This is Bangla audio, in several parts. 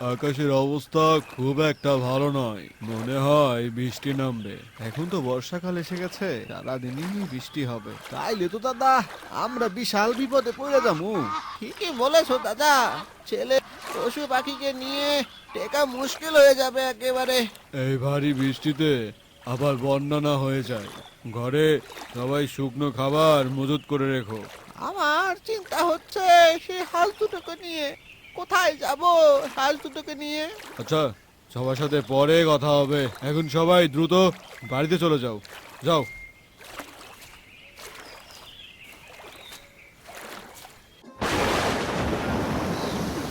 আকাশের অবস্থা খুব একটা ভালো নয়, মনে হয় বৃষ্টি নামবে। এখন তো বর্ষাকাল এসে গেছে, সারাদিনই বৃষ্টি হবে। তাইলে তো দাদা আমরা বিশাল বিপদে পড়ে যাবো। ঠিকই বলেছো দাদা, ছেলে পশু পাখিকে নিয়ে টেকা মুশকিল হয়ে যাবে একেবারে। এই ভারী বৃষ্টিতে আবার বন্যা না হয়ে যায়। ঘরে সবাই শুকনো খাবার মজুত করে রেখো। আমার চিন্তা হচ্ছে সে হাল দুটোকে নিয়ে কোথায় যাব, হাল দুটোকে নিয়ে। আচ্ছা, সবার সাথে পরে কথা হবে। এখন সবাই দ্রুত বাড়িতে চলে যাও। যাও।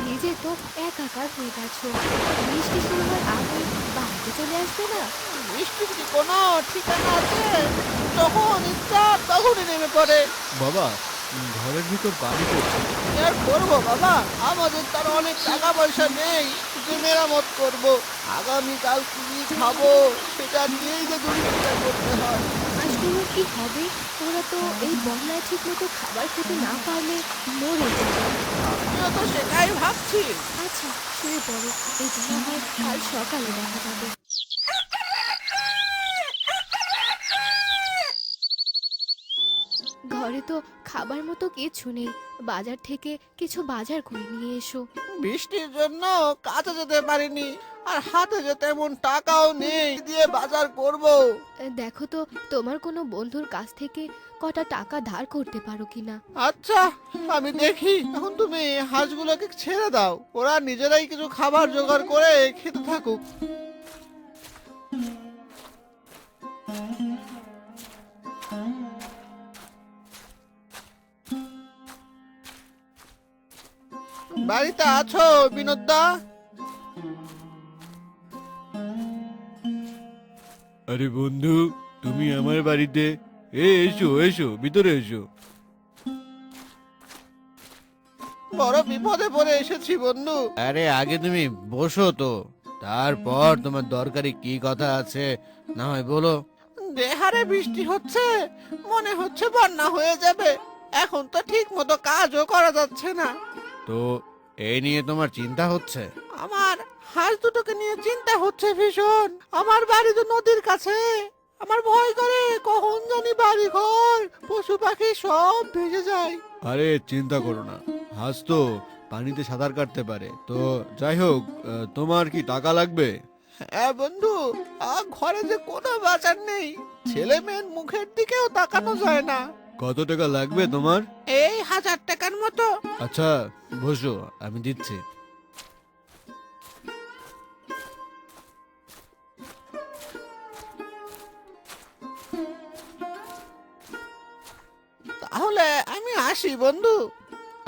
ভিজে তো একাকার হয়ে গেছো। বৃষ্টি শুরু হওয়ার আগে বাড়িতে চলে আসবে না? বৃষ্টির কি কোনো ঠিকানা আছে? যখন ইচ্ছা তখনই নেমে পড়ে। বাবা, ঘরের ভিতর পানি পড়ছে। কি আর করবো বাবা, আমাদের তার অনেক টাকা পয়সা নেই যে মেরামত করব। আগামীকাল কি খাবো সেটা নিয়েই যে দুশ্চিন্তা করতে হয়। হাঁসগুলোর কি হবে? ওরা তো এই বন্যায় ঠিক মতো খাবার খেতে না পারলে মরে যাবে। আমিও তো সেটাই ভাবছি। আচ্ছা, শুয়ে পড়ো। এটা না হয় কাল সকালে দেখা যাবে। ঘরে তো খাবার মতো কিছু নেই। বাজার থেকে কিছু বাজার করে নিয়ে এসো। বৃষ্টির জন্য কাজে যেতে পারিনি, আর হাতে যে তেমন টাকাও নেই দিয়ে বাজার করব। দেখো তো তোমার কোনো বন্ধুর কাছ থেকে কটা টাকা ধার করতে পারো কিনা। আচ্ছা, আমি দেখি। এখন তুমি হাঁসগুলোকে ছেড়ে দাও, ওরা নিজেরাই কিছু খাবার জোগাড় করে খেতে থাকুক। বাড়িতে আছো বিনোদদা? আরে বন্ধু, তুমি আমার বাড়িতে? এসো এসো, ভিতরে এসো। বড় বিপদে পড়ে এসেছি বন্ধু। আরে আগে তুমি বসো তো, তারপর তোমার দরকারি কি কথা আছে না হয় বলো। দেহারে বৃষ্টি হচ্ছে, মনে হচ্ছে বন্যা হয়ে যাবে। এখন তো ঠিক মতো কাজও করা যাচ্ছে না। তো এই নিয়ে তোমার চিন্তা হচ্ছে? আমার হাঁস দুটোকে নিয়ে চিন্তা হচ্ছে ভীষণ। আমার বাড়ি তো নদীর কাছে, আমার ভয় করে কখন জানি বাড়ি ঘর পশু পাখি সব ভেসে যায়। আরে চিন্তা করো না, হাঁস তো পানিতে সাঁতার কাটতে পারে। তো যাই হোক, তোমার কি টাকা লাগবে? হ্যাঁ বন্ধু, ঘরে যে কোনো বাজার নেই, ছেলে মেয়ের মুখের দিকেও তাকানো যায় না। কত টাকা লাগবে তোমার? এই 1000 টাকার মতো। আচ্ছা, বসো, আমি দিচ্ছি। তাহলে আমি আসি বন্ধু।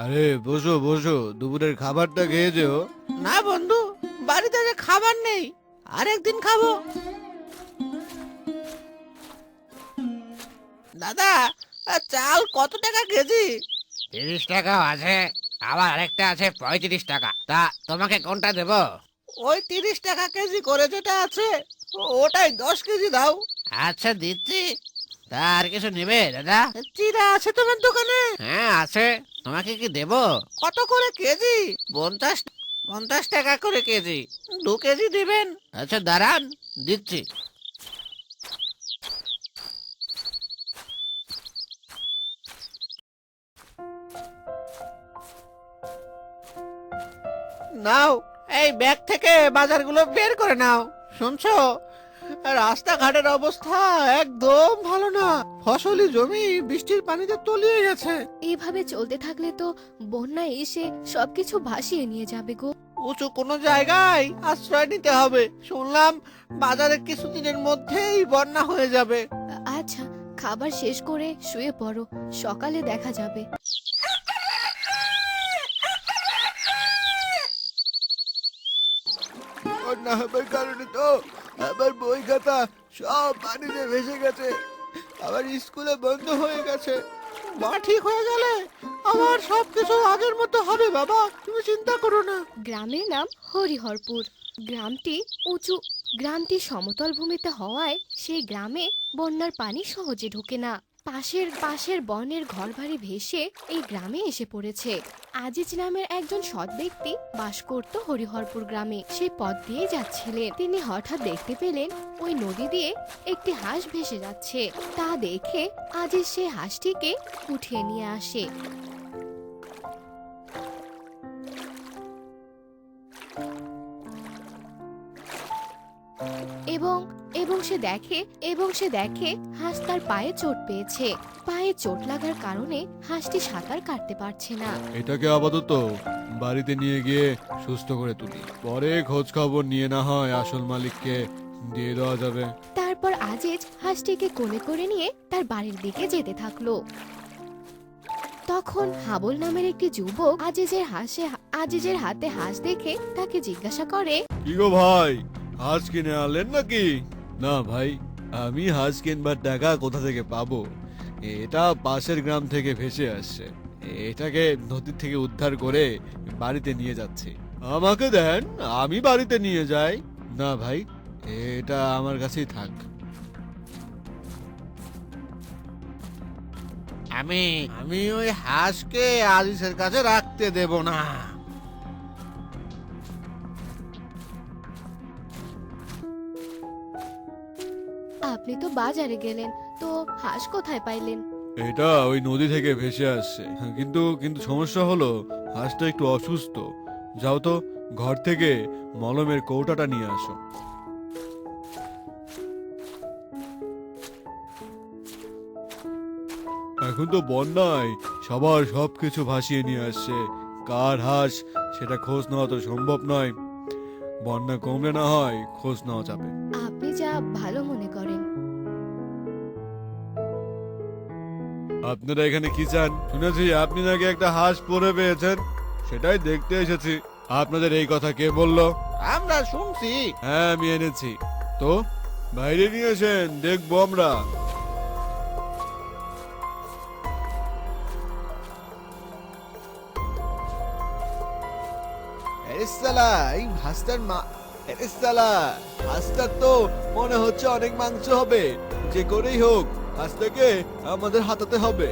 আরে বসো বসো, দুপুরের খাবারটা খেয়ে যেও। না বন্ধু, বাড়িতে যে খাবার নেই, আরেকদিন খাবো। দাদা, চাল কত টাকা কেজি? 30 টাকাও আছে, আবার আরেকটা আছে 35 টাকা। তা তোমাকে কোনটা দেব? ওই 30 টাকা কেজি করে যেটা আছে ওটাই 10 কেজি দাও। আচ্ছা দিচ্ছি। তা আর কিছু নেবে দাদা? চিড়া আছে তোমার দোকানে? হ্যাঁ আছে। তোমাকে কি দেব? কত করে কেজি? 50 টাকা করে কেজি। 2 কেজি দিবেন? আচ্ছা দাঁড়ান, দিচ্ছি। নাও, এই ব্যাগ থেকে বাজারগুলো বের করে নাও। শুনছো, রাস্তাঘাটের অবস্থা একদম ভালো না। ফসলি জমি বৃষ্টির পানিতে তলিয়ে গেছে। এভাবে চলতে থাকলে তো বন্যায় এসে সবকিছু ভাসিয়ে নিয়ে যাবে গো। উঁচু কোনো জায়গায় আশ্রয় নিতে হবে। শুনলাম বাজারে কিছুদিনের মধ্যেই বন্যা হয়ে যাবে। আচ্ছা, খাবার শেষ করে শুয়ে পড়ো, সকালে দেখা যাবে। বন্যা হবার কারণে তো আমার বই খাতা সব পানিতে ভেসে গেছে। আবার স্কুলে বন্ধ হয়ে গেছে। মা ঠিক হয়ে গেলে আবার সবকিছু আগের মতো হবে বাবা, তুমি চিন্তা করো না। গ্রামের নাম হরিহরপুর। গ্রামটি উঁচু, গ্রামটি সমতল ভূমিতে হওয়ায় সেই গ্রামে বন্যার পানি সহজে ঢোকে না। পাশের পাশের বনের ঘরবাড়ি ভেসে এই গ্রামে এসে পড়েছে। আজিজ নামের একজন সৎ ব্যক্তি বাস করত হরিহরপুর গ্রামে। সেই পথ দিয়ে যাচ্ছিলেন, তিনি হঠাৎ দেখতে পেলেন ওই নদী দিয়ে একটি হাঁস ভেসে যাচ্ছে। তা দেখে আজিজ সেই হাঁসটিকে উঠিয়ে নিয়ে আসে। এবং এবং সে দেখে হাঁস তার পায়ে চোট পেয়েছে। পায়ে চোট লাগার কারণে হাঁসটি সাঁতার কাটতে পারছে না। এটাকে আপাতত বাড়িতে নিয়ে গিয়ে সুস্থ করে তুলি, পরে খোঁজ খবর নিয়ে না হয় আসল মালিককে দিয়ে দেওয়া যাবে। তারপর আজিজ হাঁসটিকে কোলে করে নিয়ে তার বাড়ির দিকে যেতে থাকলো। তখন হাবল নামের একটি যুবক আজিজের হাতে হাঁস দেখে তাকে জিজ্ঞাসা করে, কি গো ভাই, হাঁস কিনে আনলেন নাকি? না ভাই, আমি হাঁস কিনবার টাকা কোথা থেকে পাবো? এটা পাশের গ্রাম থেকে ভেসে আসছে, এটাকে নদী থেকে উদ্ধার করে বাড়িতে নিয়ে যাচ্ছি। আমাকে দেন, আমি বাড়িতে নিয়ে যাই। না ভাই, এটা আমার কাছেই থাক। আমি আমি ওই হাঁসকে আজিজের কাছে রাখতে দেব না। আপনি তো বাজারে গেলেন, তো হাঁস কোথায় পাইলেন? এটা ওই নদী থেকে ভেসে আসছে, কিন্তু কিন্তু সমস্যা হলো হাঁসটা একটু অসুস্থ। যাও তো ঘর থেকে মলমের কৌটাটা নিয়ে আসো। এখন তো বন্যায় সবার সবকিছু ভাসিয়ে নিয়ে আসছে, কার হাঁস সেটা খোঁজ নেওয়া তো সম্ভব নয়। বন্যা কমলে না হয় খোঁজ নেওয়া যাবে। আপনি যা ভালো মনে করেন। আপনারা এখানে কি চান? শুনেছি আপনি নাকি একটা হাঁস পরে পেয়েছেন, সেটাই দেখতে এসেছি। আপনাদের এই কথা কে বললো? আমরা শুনছি। হ্যাঁ, আমি এনেছি। তো বাইরে নিয়ে আসেন, দেখবো আমরা। এই হাঁসটার হাঁসটার তো মনে হচ্ছে অনেক মাংস হবে। যে করেই হোক হাঁসটাকে আমাদের হাতাতে হবে।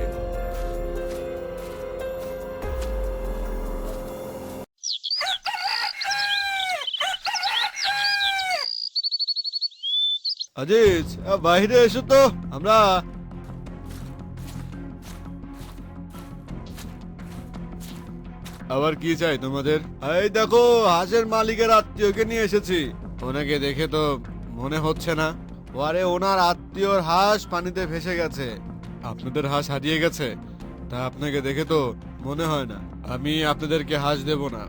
আজিজ, বাইরে এসো তো। আমরা আবার কি চাই তোমাদের? এই দেখো, হাঁসের মালিকের আত্মীয়কে নিয়ে এসেছি। ওনাকে দেখে তো মনে হচ্ছে না। আরে ওনার আত্মীয়র হাঁস পানিতে ভেসে গেছে। আপনাদের হাঁস হারিয়ে গেছে, তা আপনাকে দেখে তো মনে হয় না। আমি আপনাদেরকে হাঁস দেব না,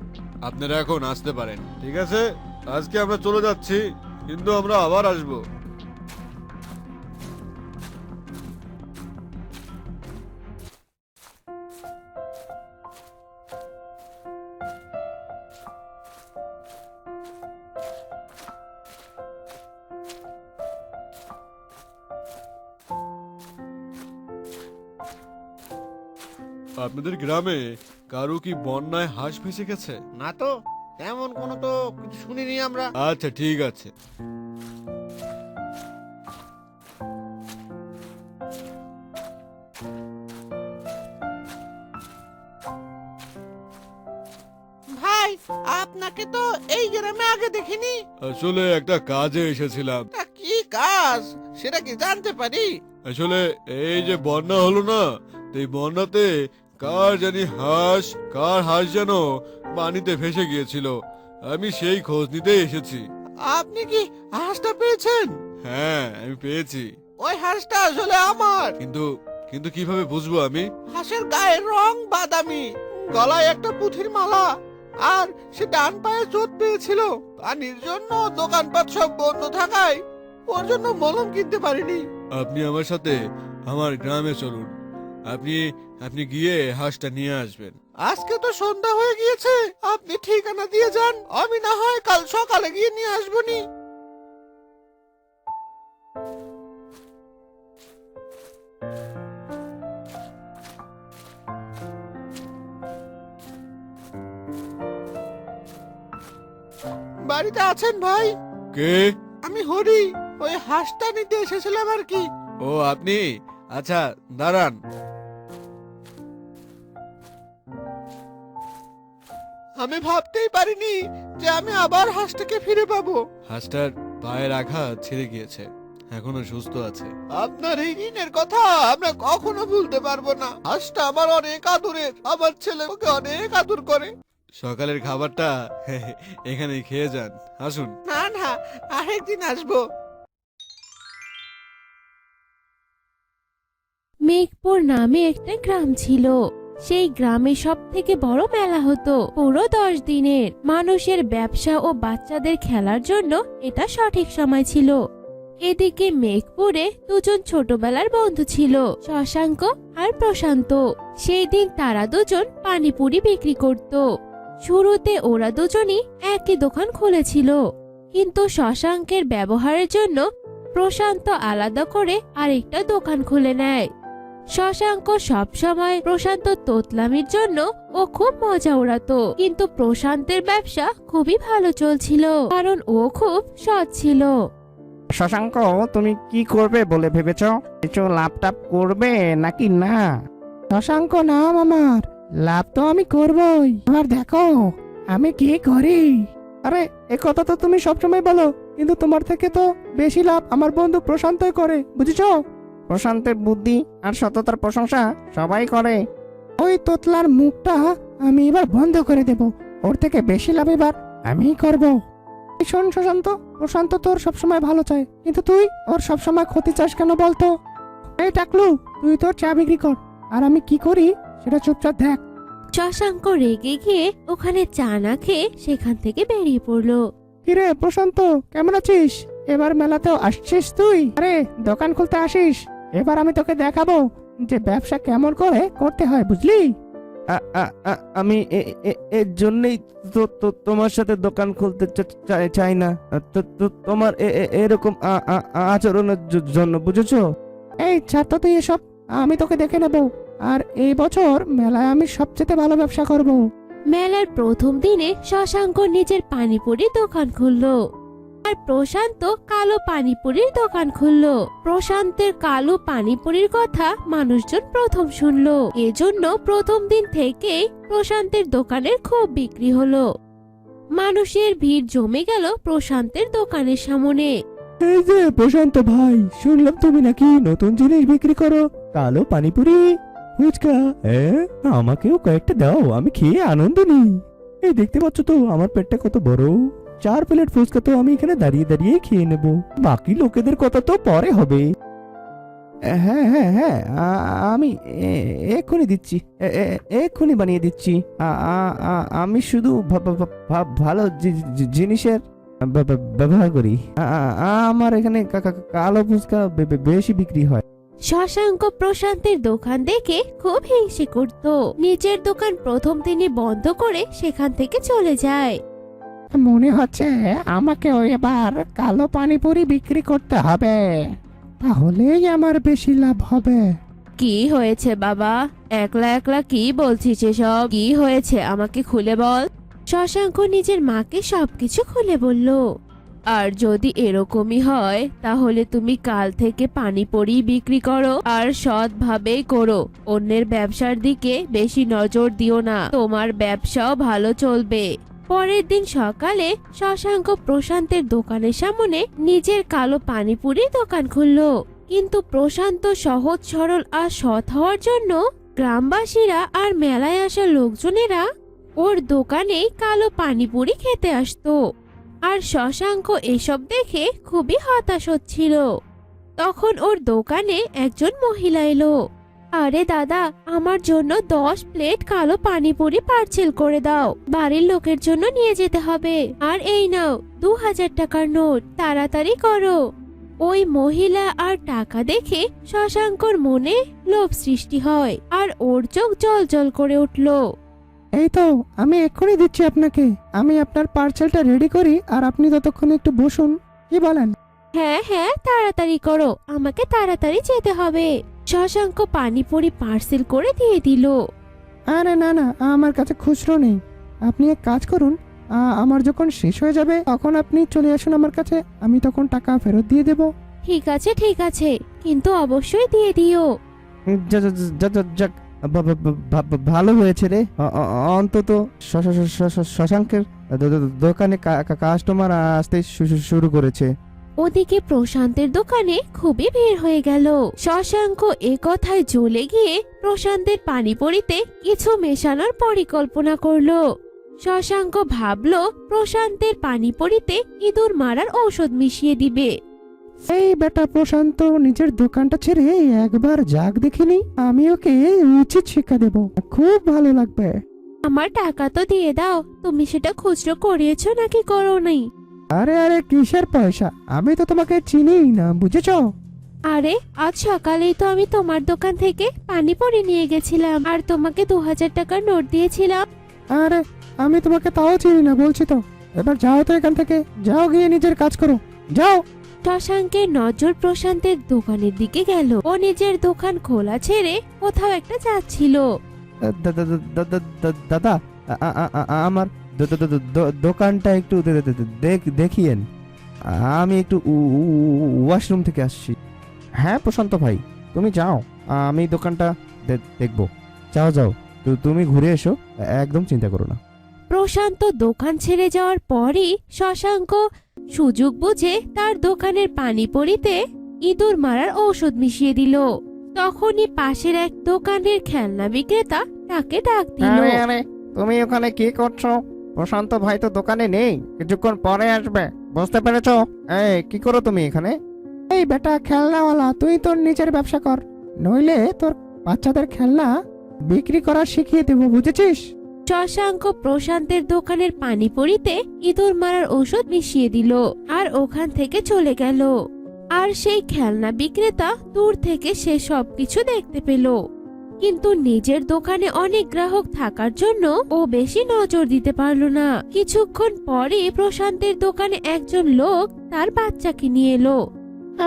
আপনারা এখন আসতে পারেন। ঠিক আছে, আজকে আমরা চলে যাচ্ছি, কিন্তু আমরা আবার আসবো। আপনাদের গ্রামে কারো কি বন্যায় হাঁস ভেসে গেছে? না তো, তেমন কোনো তো কিছু শুনিনি আমরা। আচ্ছা, ঠিক আছে। ভাই, আপনাকে তো এই গ্রামে আগে দেখিনি। আসলে একটা কাজে এসেছিলাম। তা কি কাজ সেটা কি জানতে পারি? আসলে এই যে বন্যা হলো না, তো এই বন্যাতে কার হাঁস যেন পানিতে ভেসে গিয়েছিল। আমি সেই খোঁজ নিতে এসেছি। আপনি কি হাঁসটা পেয়েছেন? হ্যাঁ, আমি পেয়েছি। ওই হাঁসটা আসলে আমার। কিন্তু কিন্তু কিভাবে বুঝবো আমি? হাঁসের গায়ের রং বাদামি, গলায় একটা পুঁথির মালা, আর সে ডান পায়ে চোট পেয়েছিল। পানির জন্য দোকানপাট সব বন্ধ থাকায় ওর জন্য মলম কিনতে পারিনি। আপনি আমার সাথে আমার গ্রামে চলুন। আপনি আপনি গিয়ে হাঁসটা নিয়ে আসবেন। আজকে তো সন্ধ্যা হয়ে গিয়েছে, আপনি ঠিকানা দিয়ে যান, আমি না হয় কাল সকালে গিয়ে নিয়ে আসবনি। বাড়িতে আছেন ভাই? কে? আমি হরি, ওই হাঁসটা নিতে এসেছিলাম আর কি। ও আপনি, আচ্ছা দাঁড়ান। আমি ভাবতেই পারিনি যে আমি আবার হাঁসটাকে ফিরে পাবো। হাঁসটার পায়ের আঘাত ছেড়ে গিয়েছে, এখনো সুস্থ আছে। আপনার এই ঋণের কথা আমরা কখনো ভুলতে পারবো না। হাঁসটা আমার অনেক আদরের, আমার ছেলে ওকে অনেক আদর করে। সকালের খাবারটা এখানে খেয়ে যান, আসুন। না না, আরেকদিন আসবো। মেঘপুর নামে একটা গ্রাম ছিল। সেই গ্রামে সব থেকে বড় মেলা হতো পুরো 10 দিনের। মানুষের ব্যবসা ও বাচ্চাদের খেলার জন্য এটা সঠিক সময় ছিল। এদিকে মেঘপুরে দুজন ছোটবেলার বন্ধু ছিল, শশাঙ্ক আর প্রশান্ত। সেই দিন তারা দুজন পানিপুরি বিক্রি করত। শুরুতে ওরা দুজনই একই দোকান খুলেছিল, কিন্তু শশাঙ্কের ব্যবহারের জন্য প্রশান্ত আলাদা করে আরেকটা দোকান খুলে নেয়। শশাঙ্ক সবসময় প্রশান্ত তোতলামির জন্য ও খুব মজা উড়াতো, কিন্তু প্রশান্তের ব্যবসা খুবই ভালো চলছিল কারণ ও খুব সৎ ছিল। শশাঙ্ক, তুমি কি করবে বলে ভেবেছ? কিছু লাভ টাভ করবে নাকি না? শশাঙ্ক, নাম আমার লাভ তো আমি করবই, এবার দেখো আমি কি করি। আরে এ কথা তো তুমি সবসময় বলো, কিন্তু তোমার থেকে তো বেশি লাভ আমার বন্ধু প্রশান্তই করে, বুঝেছো? প্রশান্তের বুদ্ধি আর সততার প্রশংসা সবাই করে। ওই তোতলার মুখটা আমি এবার বন্ধ করে দেব, ওর থেকে বেশি লাভ এবার আমিই করব। শোন শশান্ত, প্রশান্ত তোর সবসময় ভালো চায়, কিন্তু তুই ওর সবসময় ক্ষতি চাস কেন বলতো? এই টাকলু, তুই তোর চা বিক্রি কর, আর আমি কি করি সেটা চুপচাপ দেখ। শশাঙ্ক রেগে গিয়ে ওখানে চা না খেয়ে সেখান থেকে বেরিয়ে পড়লো। কিরে প্রশান্ত, কেমন আছিস? এবার মেলাতেও আসছিস তুই? আরে দোকান খুলতে আসিস, এবার আমি তোকে দেখাবো যে ব্যবসা কেমন করে করতে হয়, বুঝলি? আমি এর জন্যই তো তোমার সাথে দোকান খুলতে চাই না, তোমার এরকম আচরণের জন্য, বুঝেছো? এই ছাত্র, তুই এসব, আমি তোকে দেখে নেব, আর এই বছর মেলায় আমি সবচেয়ে ভালো ব্যবসা করব। মেলার প্রথম দিনে শশাঙ্ক নিজের পানিপুরির দোকান খুললো, আর প্রশান্ত কালো পানিপুরির দোকান খুললো। প্রশান্তের কালো পানিপুরির কথা মানুষজন প্রথম শুনলো, এজন্য প্রথম দিন থেকেই প্রশান্তের দোকানের খুব বিক্রি হলো। মানুষের ভিড় জমে গেল প্রশান্তের দোকানের সামনে। এই যে প্রশান্ত ভাই, শুনলাম তুমি নাকি নতুন জিনিস বিক্রি করো, কালো পানিপুরি, ফুচকা। আমাকেও কয়েকটা দাও, আমি খেয়ে আনন্দ নিই। এই দেখতে পাচ্ছ তো আমার পেটটা কত বড়, 4 প্লেট ফুচকা তো আমি এখানে দাঁড়িয়ে দাঁড়িয়ে খেয়ে নেব, বাকি লোকেদের কথা তো পরে হবে। হ্যাঁ হ্যাঁ হ্যাঁ, আমি এক্ষুনি দিচ্ছি, এক্ষুনি বানিয়ে দিচ্ছি। আমি শুধু ভালো জিনিসের ব্যবহার করি। আমার এখানে কালো ফুচকা বেশি বিক্রি হয়। শশাঙ্ক প্রশান্তের দোকান দেখে খুব হিংসে করত, নিজের দোকান প্রথম দিনই বন্ধ করে সেখান থেকে চলে যায়। মনে হচ্ছে আমাকে এবার কালো পানিপুরি বিক্রি করতে হবে, তাহলেই আমার বেশি লাভ হবে। কি হয়েছে বাবা, একলা একলা কি বলছিস এসব? কি হয়েছে আমাকে খুলে বল। শশাঙ্ক নিজের মাকে সবকিছু খুলে বলল। আর যদি এরকমই হয় তাহলে তুমি কাল থেকে পানিপুরি বিক্রি করো, আর সৎভাবেই করো, অন্যের ব্যবসার দিকে বেশি নজর দিও না, তোমার ব্যবসাও ভালো চলবে। পরের দিন সকালে শশাঙ্ক প্রশান্তের দোকানের সামনে নিজের কালো পানিপুরির দোকান খুললো, কিন্তু প্রশান্ত সহজ সরল আর সৎ হওয়ার জন্য গ্রামবাসীরা আর মেলায় আসা লোকজনেরা ওর দোকানে কালো পানিপুরি খেতে আসতো। আর শশাঙ্ক এসব দেখে খুবই হতাশ হচ্ছিল। তখন ওর দোকানে একজন মহিলা এলো। আরে দাদা, আমার জন্য 10 প্লেট কালো পানিপুরি পার্সেল করে দাও, বাড়ির লোকের জন্য নিয়ে যেতে হবে। আর এই নাও 2000 টাকার নোট, তাড়াতাড়ি করো। ওই মহিলা আর টাকা দেখে শশাঙ্কর মনে লোভ সৃষ্টি হয়, আর ওর চোখ জল জল করে উঠল। এই তো, আমি এক্ষুনি দিচ্ছি আপনাকে। আমি আপনার পার্সেলটা রেডি করি, আর আপনি ততক্ষণ একটু বসুন, কি বলেন? হ্যাঁ হ্যাঁ, তাড়াতাড়ি করো, আমাকে তাড়াতাড়ি যেতে হবে। শশাঙ্ক পানিপুরি পার্সেল করে দিয়ে দিল। আরে না না, আমার কাছে খুচরো নেই। আপনি এক কাজ করুন, আমার যখন শেষ হয়ে যাবে তখন আপনি চলে আসুন আমার কাছে, আমি তখন টাকা ফেরত দিয়ে দেব। ঠিক আছে, কিন্তু অবশ্যই দিয়ে দিও। যাক, ভালো হয়েছে রে। অন্তত শশাঙ্কের দোকানে কাস্টমার আসতে শুরু করেছে। ওদিকে প্রশান্তের দোকানে খুবই ভিড় হয়ে গেল। শশাঙ্ক এ কথায় জ্বলে গিয়ে প্রশান্তের পানিপুরিতে কিছু মেশানোর পরিকল্পনা করলো। শশাঙ্ক ভাবলো প্রশান্তের পানিপুরিতে ইঁদুর মারার ঔষধ মিশিয়ে দিবে। এই বেটা প্রশান্ত নিজের দোকানটা ছেড়ে একবার যাক দেখিনি, আমি ওকে উচিত শিক্ষা দেব, খুব ভালো লাগবে। আমার টাকা তো দিয়ে দাও, তুমি সেটা খুচরো করিয়েছো নাকি করোনি? আরে কিসের পয়সা, আমি তো তোমাকে চিনিই না, বুঝেছো? আরে আজ সকালেই তো আমি তোমার দোকান থেকে পানিপুরি নিয়ে গেছিলাম আর তোমাকে 2000 টাকার নোট দিয়েছিলাম। আরে আমি তোমাকে তাও চিনি না, বলছি তো। এবার যাও তো এখান থেকে, যাও গিয়ে নিজের কাজ করো, যাও। শশাঙ্কের নজর প্রশান্তের দোকানের দিকে গেল। ও নিজের দোকান খোলা ছেড়ে কোথাও একটা যাচ্ছিল। দাদা, আমার দোকানটা একটু দেখিয়েন, আমি একটু ওয়াশরুম থেকে আসছি। হ্যাঁ প্রশান্ত ভাই, তুমি যাও, আমি দোকানটা দেখবো। যাও, তুমি ঘুরে এসো, একদম চিন্তা করো না। প্রশান্ত দোকান ছেড়ে যাওয়ার পরই শশাঙ্ক সুযোগ বুঝে তার দোকানের পানিপুরিতে ইঁদুর মারার ঔষধ মিশিয়ে দিল। তখনই পাশের এক দোকানের খেলনা বিক্রেতা তাকে ডাক দিল। আরে তুমি ওখানে কি করছো? প্রশান্ত ভাই তো দোকানে নেই, কিছুক্ষণ পরে আসবে, বুঝতে পেরেছো? এই কি করো তুমি এখানে? এই বেটা খেলনাওয়ালা, তুই তোর নিজের ব্যবসা কর, নইলে তোর বাচ্চাদের খেলনা বিক্রি করা শিখিয়ে দেবো, বুঝেছিস? শশাঙ্ক প্রশান্তের দোকানের পানিপুরিতে ইঁদুর মারার ঔষধ মিশিয়ে দিল আর ওখান থেকে চলে গেল। আর সেই খেলনা বিক্রেতা দূর থেকে সে সবকিছু দেখতে পেল, কিন্তু নিজের দোকানে অনেক গ্রাহক থাকার জন্য ও বেশি নজর দিতে পারল না। কিছুক্ষণ পরে প্রশান্তের দোকানে একজন লোক তার বাচ্চাকে নিয়ে এলো।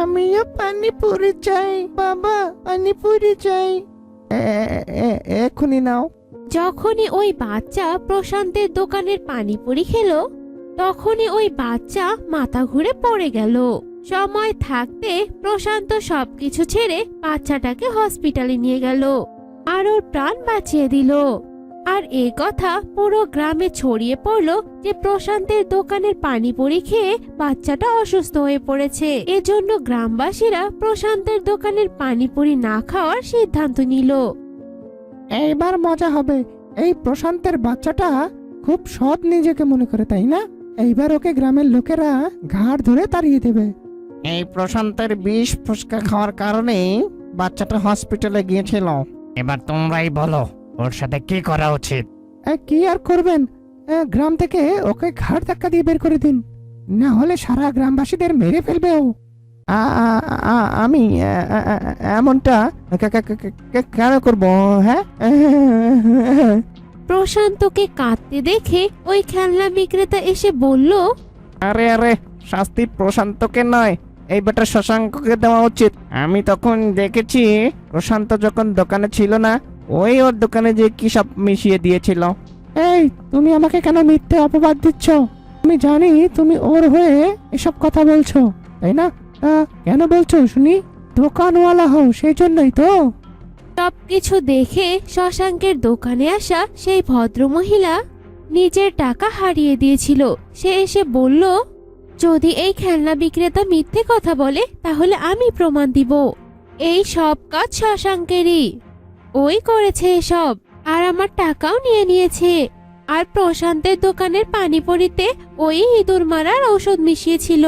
আমিও পানিপুরি চাই বাবা, পানিপুরি চাই, এক্ষুনি নাও। যখনই ওই বাচ্চা প্রশান্তের দোকানের পানিপুরি খেলো, তখনই ওই বাচ্চা মাথা ঘুরে পড়ে গেল। সময় থাকতে প্রশান্ত সবকিছু ছেড়ে বাচ্চাটাকে হসপিটালে নিয়ে গেল আর ওর প্রাণ বাঁচিয়ে দিল। আর এই কথা পুরো গ্রামে ছড়িয়ে পড়লো যে প্রশান্তের দোকানের পানিপুরি খেয়ে বাচ্চাটা অসুস্থ হয়ে পড়েছে। এজন্য গ্রামবাসীরা প্রশান্তের দোকানের পানিপুরি না খাওয়ার সিদ্ধান্ত নিল। এইবার মজা হবে। এই প্রশান্তের বাচ্চাটা খুব সৎ নিজেকে মনে করে, তাই না? এইবার ওকে গ্রামের লোকেরা ঘাড় ধরে তাড়িয়ে দেবে। এই প্রশান্তের বিষ ফুসকা খাওয়ার কারণে বাচ্চাটা হসপিটালে গিয়েছিল। এবার তোমরাই বলো ওর সাথে কি করা উচিত। কি আর করবেন, গ্রাম থেকে ওকে ঘাড় ধাক্কা দিয়ে বের করে দিন, না হলে সারা গ্রামবাসীদের মেরে ফেলবে ও। আমি এমনটা কেন করবো? হ্যাঁ, প্রশান্তকে কাঁদতে দেখে ওই খেলনা বিক্রেতা এসে বলল, আরে শাস্তি প্রশান্তকে নয়, এই বেটা শশাঙ্ককে দেওয়া উচিত। আমি তখন দেখেছি প্রশান্ত যখন দোকানে ছিল না, ওই ওর দোকানে যে কি সব মিশিয়ে দিয়েছিল। এই তুমি আমাকে কেন মিথ্যে অপবাদ দিচ্ছ? আমি জানি তুমি ওর হয়ে এসব কথা বলছো, তাই না? কেন বলছো শুনি? দোকানওয়ালা হও সেই জন্যই তো। সবকিছু দেখে শশাঙ্কের দোকানে আসা সেই ভদ্রমহিলা নিজের টাকা হারিয়ে দিয়েছিল। সে এসে বলল, যদি এই খেলনা বিক্রেতা মিথ্যে কথা বলে তাহলে আমি প্রমাণ দিব। এই সব কাজ শশাঙ্কেরই, ওই করেছে এসব, আর আমার টাকাও নিয়ে নিয়েছে। আর প্রশান্তের দোকানের পানিপুরিতে ওই ইঁদুর মারার ঔষধ মিশিয়েছিল।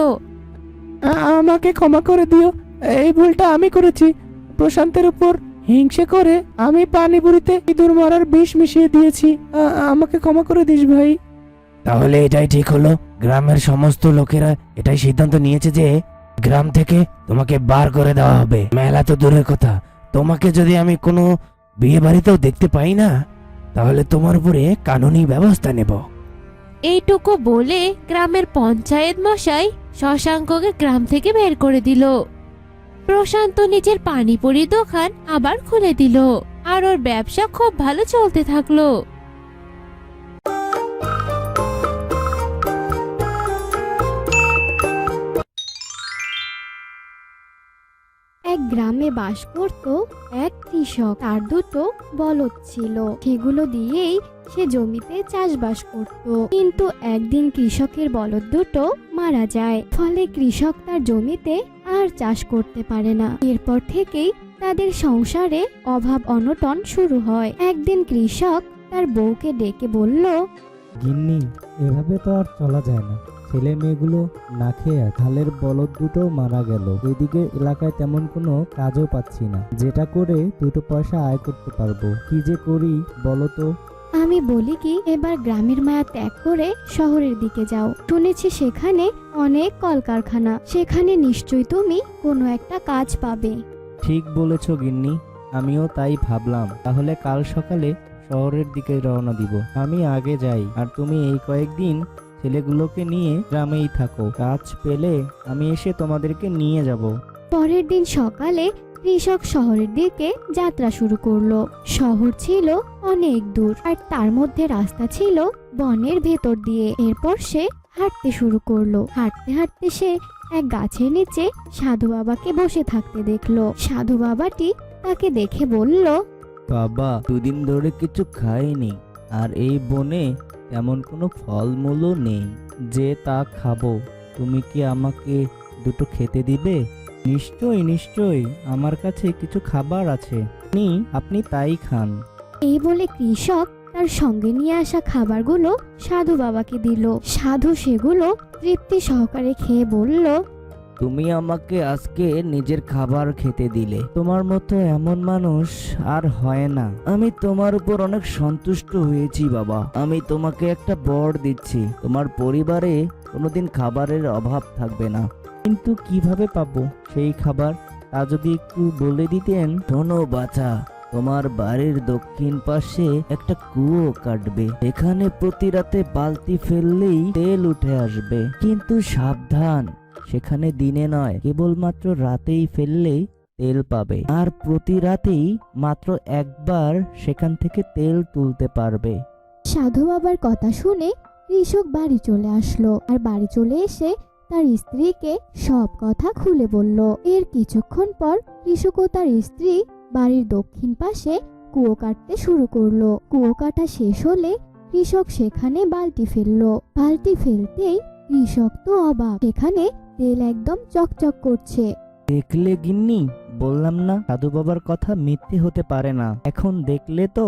আমাকে ক্ষমা করে দিও, এই ভুলটা আমি করেছি। প্রশান্তের উপর হিংসে করে আমি পানিপুরিতে ইঁদুর মারার বিষ মিশিয়ে দিয়েছি, আমাকে ক্ষমা করে দিস ভাই। তাহলে এটাই ঠিক হলো, গ্রামের সমস্ত লোকেরা এটাই সিদ্ধান্ত নিয়েছে যে গ্রাম থেকে তোমাকে বার করে দেওয়া হবে। মেলা তো দূরের কথা, তোমাকে যদি আমি কোনো বিয়ে বাড়িতেও দেখতে পাই না, তাহলে তোমার উপরে কানুনি ব্যবস্থা নেব। এইটুকু বলে গ্রামের পঞ্চায়েত মশাই শশাঙ্ককে গ্রাম থেকে বের করে দিল। প্রশান্ত নিজের পানিপুরি দোকান আবার খুলে দিল আর ওর ব্যবসা খুব ভালো চলতে থাকলো। গ্রামে বাস করত এক কৃষক। তার দুটো বলদ ছিল, সেগুলো দিয়েই সে জমিতে চাষবাস করত। কিন্তু একদিন কৃষকের বলদ দুটো মারা যায়, ফলে কৃষক তার জমিতে আর চাষ করতে পারে না। এরপর থেকেই তাদের সংসারে অভাব অনটন শুরু হয়। একদিন কৃষক তার বউকে ডেকে বলল, গিন্নি, এভাবে তো আর চলা যায় না। ছেলে মেয়েগুলো না খেয়ে হালের বলদ দুটো মারা গেল। এদিকে এলাকায় তেমন কোনো কাজও পাচ্ছি না, যেটা করে দুটো পয়সা আয় করতে পারবো। কি যে করি বলো তো। আমি বলি কি, এবার গ্রামের মায়া ত্যাগ করে শহরের দিকে যাও। শুনেছি সেখানে অনেক কলকারখানা, সেখানে নিশ্চয়ই তুমি কোনো একটা কাজ পাবে। ঠিক বলেছ গিন্নি, আমিও তাই ভাবলাম। তাহলে কাল সকালে শহরের দিকে রওনা দিব। আমি আগে যাই, আর তুমি এই কয়েকদিন ছেলেগুলোকে নিয়ে গ্রামেই থাকো। কাজ পেলে আমি এসে তোমাদেরকে নিয়ে যাব। পরের দিন সকালে কৃষক শহরের দিকে যাত্রা শুরু করলো। শহর ছিল অনেক দূর, আর তার মধ্যে রাস্তা ছিল বনের ভেতর দিয়ে। এরপর সে হাঁটতে শুরু করলো। হাঁটতে হাঁটতে সে এক গাছের নিচে সাধু বাবাকে বসে থাকতে দেখলো। সাধু বাবাটি তাকে দেখে বলল, বাবা, দুদিন ধরে কিছু খাইনি, আর এই বনে তেমন কোনো ফলমূলও নেই যে তা খাবো। তুমি কি আমাকে দুটো খেতে দিবে? নিশ্চয়ই নিশ্চয়ই, আমার কাছে কিছু খাবার আছে, আপনি তাই খান। এই বলে কৃষক তার সঙ্গে নিয়ে আসা খাবারগুলো সাধু বাবাকে দিল। সাধু সেগুলো তৃপ্তি সহকারে খেয়ে বলল, তুমি আমাকে আজকে নিজের খাবার খেতে দিলে। তোমার মতো এমন মানুষ আর হয় না। আমি তোমার উপর অনেক সন্তুষ্ট হয়েছি বাবা। আমি তোমাকে একটা বর দিচ্ছি, তোমার পরিবারে কোনোদিন খাবারের অভাব থাকবে না। কিন্তু কিভাবে পাবো সেই খাবার, তা যদি একটু বলে দিতেন। শোনো বাছা, তোমার বাড়ির দক্ষিণ পাশে একটা কুয়ো কাটবে। এখানে প্রতি রাতে বালতি ফেললেই তেল উঠে আসবে। কিন্তু সাবধান, সেখানে দিনে নয়, কেবলমাত্র রাতেই ফেললেই তেল পাবে। আর প্রতি রাতেই মাত্র একবার সেখান থেকে তেল তুলতে পারবে। সাধু বাবার কথা শুনে কৃষক বাড়ি চলে আসলো। আর বাড়ি চলে এসে তার স্ত্রীকে সব কথা খুলে বলল। এর কিছুক্ষণ পর কৃষক ও তার স্ত্রী বাড়ির দক্ষিণ পাশে কুয়ো কাটতে শুরু করলো। কুয়ো কাটা শেষ হলে কৃষক সেখানে বালতি ফেললো। বালতি ফেলতেই কৃষক তো অবাক, সেখানে তেল একদম চকচক করছে। দেখলে গিন্নি, বললাম না সাধু বাবার কথা মিথ্যে হতে পারে না। এখন দেখলে তো।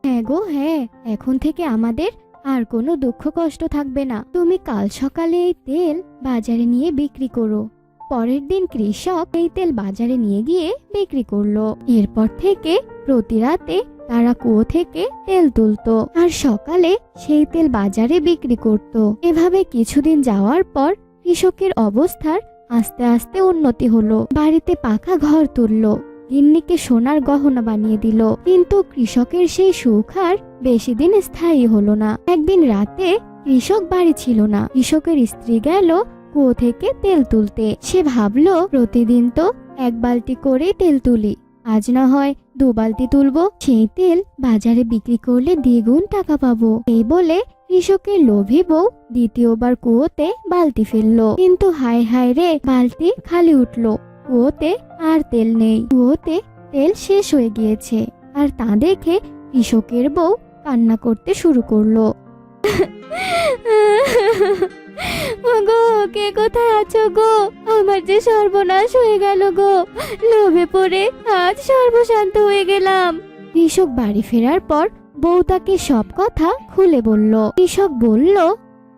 হ্যাঁ গো হ্যাঁ, এখন থেকে আমাদের আর কোনো দুঃখ কষ্ট থাকবে না। তুমি কাল সকালে এই তেল বাজারে নিয়ে বিক্রি করো। পরের দিন কৃষক এই তেল বাজারে নিয়ে গিয়ে বিক্রি করলো। এরপর থেকে প্রতি রাতে তারা কুয়ো থেকে তেল তুলতো, আর সকালে সেই তেল বাজারে বিক্রি করত। এভাবে কিছুদিন যাওয়ার পর কৃষকের অবস্থার আস্তে আস্তে উন্নতি হলো। বাড়িতে পাকা ঘর তুললো, গিন্নিকে সোনার গহনা বানিয়ে দিল। কিন্তু কৃষকের সেই সুখ আর বেশি দিন স্থায়ী হলো না। একদিন রাতে কৃষক বাড়ি ছিল না। কৃষকের স্ত্রী গেল কুয়ো থেকে তেল তুলতে। সে ভাবলো, প্রতিদিন তো এক বালতি করে তেল তুলি, আজ না হয় 2 বালতি তুলবো। সেই তেল বাজারে বিক্রি করলে দ্বিগুণ টাকা পাবো। এই বলে কৃষকের লোভী বউ দ্বিতীয়বার কুয়োতে বালতি ফেললো। কিন্তু হায় হায় রে, বালতি খালি উঠলো। কুয়োতে আর তেল নেই। কুয়োতে তেল শেষ হয়ে গিয়েছে। আর তা দেখে কৃষকের বউ কান্না করতে শুরু করলো। গো, কে কোথায় আছো গো? আমার যে সর্বনাশ হয়ে গেল গো। লোভে পড়ে আজ সর্বশান্ত হয়ে গেলাম। কৃষক বাড়ি ফেরার পর বউ তাকে সব কথা খুলে বলল। কৃষক বলল,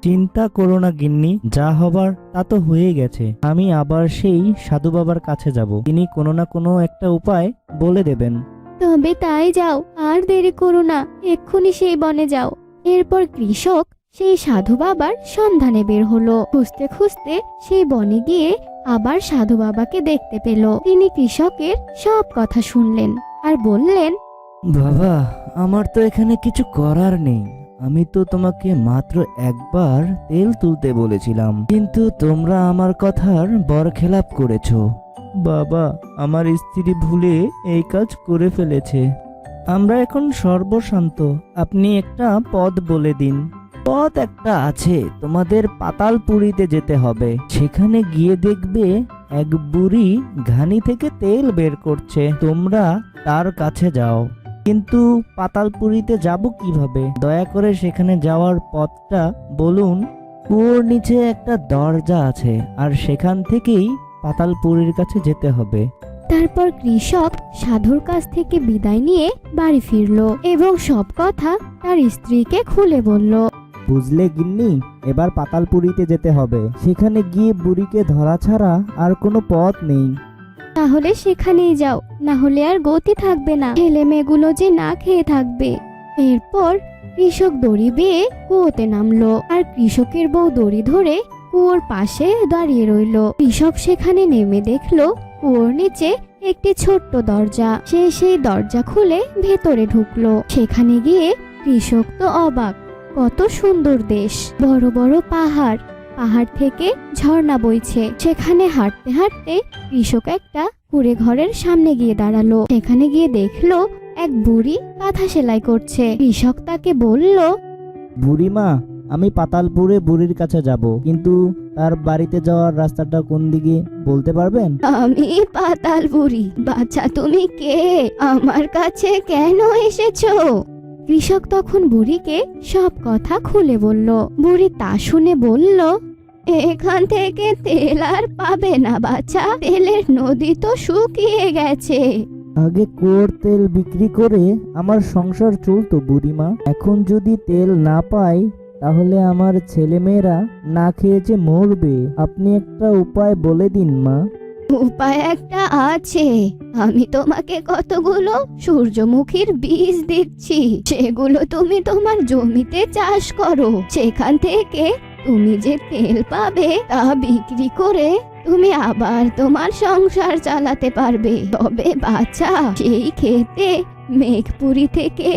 চিন্তা করো না গিন্নি, যা হবার তা তো হয়ে গেছে। আমি আবার সেই সাধু বাবার কাছে যাব, তিনি কোনো না কোনো একটা উপায় বলে দেবেন। তবে তাই যাও, আর দেরি করো না, এক্ষুনি সেই বনে যাও। এরপর কৃষক সেই সাধু বাবার সন্ধানে বের হলো। খুঁজতে খুঁজতে সেই বনে গিয়ে আবার সাধু বাবাকে দেখতে পেল। তিনি কৃষকের সব কথা শুনলেন আর বললেন, বাবা, আমার তো এখানে কিছু করার নেই। আমি তো তোমাকে মাত্র একবার তেল তুলতে বলেছিলাম, কিন্তু তোমরা আমার কথার বরখেলাপ করেছো। বাবা, আমার স্ত্রী ভুলে এই কাজ করে ফেলেছে। আমরা এখন সর্বশান্ত। আপনি একটা পথ বলে দিন। পথ একটা আছে, তোমাদের পাতালপুরীতে যেতে হবে। সেখানে গিয়ে দেখবে এক বুড়ি ঘানি থেকে তেল বের করছে, তোমরা তার কাছে যাও। কিন্তু পাতালপুরীতে যাব কিভাবে? দয়া করে সেখানে যাওয়ার পথটা বলুন। কুয়োর নিচে একটা দরজা আছে, আর সেখান থেকেই পাতালপুরীর কাছে যেতে হবে। তারপর কৃষক সাধুর কাছ থেকে বিদায় নিয়ে বাড়ি ফিরলো এবং সব কথা তার স্ত্রীকে খুলে বলল। বুঝলে গিন্নি, এবার পাতালপুরীতে যেতে হবে। সেখানে গিয়ে বুড়িকে ধরা ছাড়া আর কোনো পথ নেই। তাহলে সেখানেই যাও, না হলে আর গতি থাকবে না, ছেলে মেয়েগুলো যে না খেয়ে থাকবে। এরপর কৃষক দড়ি বেয়ে কুয়োতে নামলো, আর কৃষকের বউ দড়ি ধরে কুয়োর পাশে দাঁড়িয়ে রইল। কৃষক সেখানে নেমে দেখলো কুয়োর নিচে একটি ছোট্ট দরজা। সে সেই দরজা খুলে ভেতরে ঢুকলো। সেখানে গিয়ে কৃষক তো অবাক, কত সুন্দর দেশ, বড় বড় পাহাড়, পাহাড় থেকে ঝর্ণা বইছে। সেখানে হাঁটতে হাঁটতে কৃষক একটা কুঁড়ে ঘরের সামনে গিয়ে দাঁড়ালো। সেখানে গিয়ে দেখলো এক বুড়ি কাঁথা সেলাই করছে। কৃষক তাকে বলল, বুড়িমা, আমি পাতালপুরে বুড়ির কাছে যাব, কিন্তু তার বাড়িতে যাওয়ার রাস্তাটা কোন দিকে বলতে পারবেন? আমি পাতাল বুড়ি। বাচ্চা, তুমি কে? আমার কাছে কেন এসেছো? কৃষক তখন বুড়িকে সব কথা খুলে বলল। বুড়ি তা শুনে বলল, এখান থেকে তেল আর পাবে না বাচ্চা, তেলের নদী তো শুকিয়ে গেছে। আগে কুয়োর তেল বিক্রি করে আমার সংসার চলতো বুড়িমা। এখন যদি তেল না পাই তাহলে আমার ছেলেমেয়েরা না খেয়ে যে মরবে। আপনি একটা উপায় বলে দিন মা। উপায় একটা আছে। আমি তোমাকে কতগুলো সূর্যমুখীর বীজ দিচ্ছি, সেগুলো তুমি তোমার জমিতে চাষ করো। সেখান থেকে তুমি যে তেল পাবে তা বিক্রি করে তুমি আবার তোমার সংসার চালাতে পারবে। তবে বাচ্চা, সেই খেতে মেঘপুরি থেকে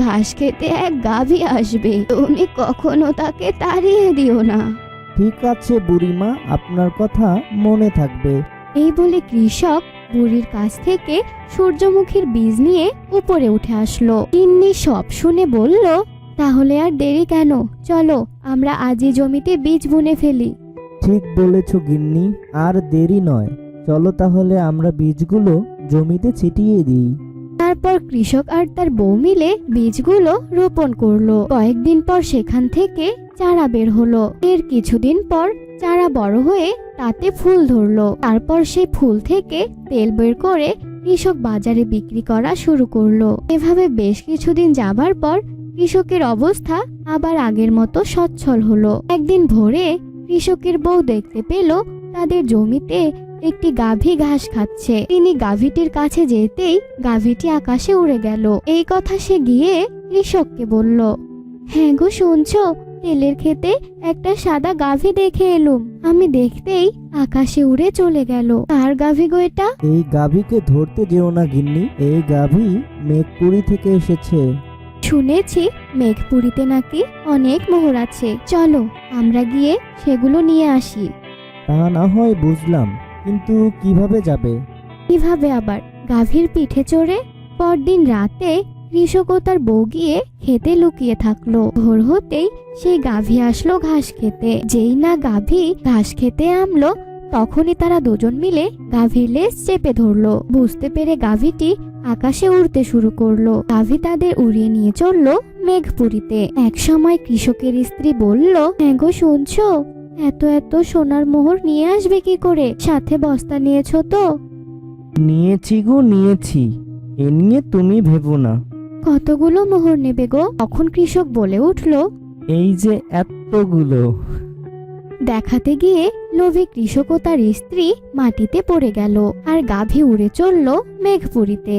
ঘাস খেতে এক গাভী আসবে, তুমি কখনো তাকে তাড়িয়ে দিও না। ঠিক আছে বুড়িমা, আপনার কথা মনে থাকবে। এই বলে কৃষক বুড়ির কাছ থেকে সূর্যমুখীর বীজ নিয়ে উপরে উঠে আসলো। তিন্নি সব শুনে বলল, তাহলে আর দেরি কেন, চলো আমরা আজই জমিতে বীজ বুনে ফেলি। ঠিক বলেছ গিন্নি, আর দেরি নয়। চলো তাহলে আমরা বীজগুলো জমিতে ছিটিয়ে দিই। তারপর কৃষক আর তার বউ মিলে বীজগুলো রোপণ করলো। কয়েকদিন পর সেখান থেকে চারা বের হলো। এর কিছুদিন পর চারা বড় হয়ে তাতে ফুল ধরলো। তারপর সেই ফুল থেকে তেল বের করে কৃষক বাজারে বিক্রি করা শুরু করলো। এভাবে বেশ কিছুদিন যাবার পর কৃষকের অবস্থা আবার আগের মতো সচ্ছল হলো। একদিন ভোরে কৃষকের বউ দেখতে পেল তাদের জমিতে একটি গাভী ঘাস খাচ্ছে। তিনি গাভীটির কাছে যেতেই গাভীটি আকাশে উড়ে গেল। এই কথা সে গিয়ে কৃষককে বলল, হ্যাঁ গো, শুনছো, তেলের খেতে একটা সাদা গাভী দেখে এলুম। আমি দেখতেই আকাশে উড়ে চলে গেল। কার গাভী গো এটা? এই গাভীকে ধরতে যেও না গিন্নি, এই গাভী মেঘপুরি থেকে এসেছে। শুনেছি মেঘপুরীতে নাকি অনেক মোহর আছে, চলো আমরা গিয়ে সেগুলো নিয়ে আসি। তা না হয় বুঝলাম, কিন্তু কিভাবে যাবে? কিভাবে আবার? গাভীর পিঠে চড়ে। পরদিন রাতে কৃষক ও তার বউ গিয়ে খেতে লুকিয়ে থাকলো। ভোর হতেই সেই গাভী আসলো ঘাস খেতে। যেই না গাভী ঘাস খেতে নামলো, তখনই তারা দুজন মিলে গাভীর লেজ চেপে ধরলো। বুঝতে পেরে গাভীটি আকাশে উড়তে শুরু করলো। গাভী তাদের উড়িয়ে নিয়ে চললো মেঘপুরীতে। এক সময় কৃষকের স্ত্রী বলল, হ্যাঁ গো, শুনছো, এত এত সোনার মোহর নিয়ে আসবে কি করে? সাথে বস্তা নিয়েছো তো? নিয়েছি গো, নিয়েছি, এ নিয়ে তুমি ভেবো না। কতগুলো মোহর নেবে গো? তখন কৃষক বলে উঠলো, এই যে এতগুলো। দেখাতে গিয়ে লোভী কৃষক ও তার স্ত্রী মাটিতে পড়ে গেল, আর গাভী উড়ে চলল মেঘপুরীতে।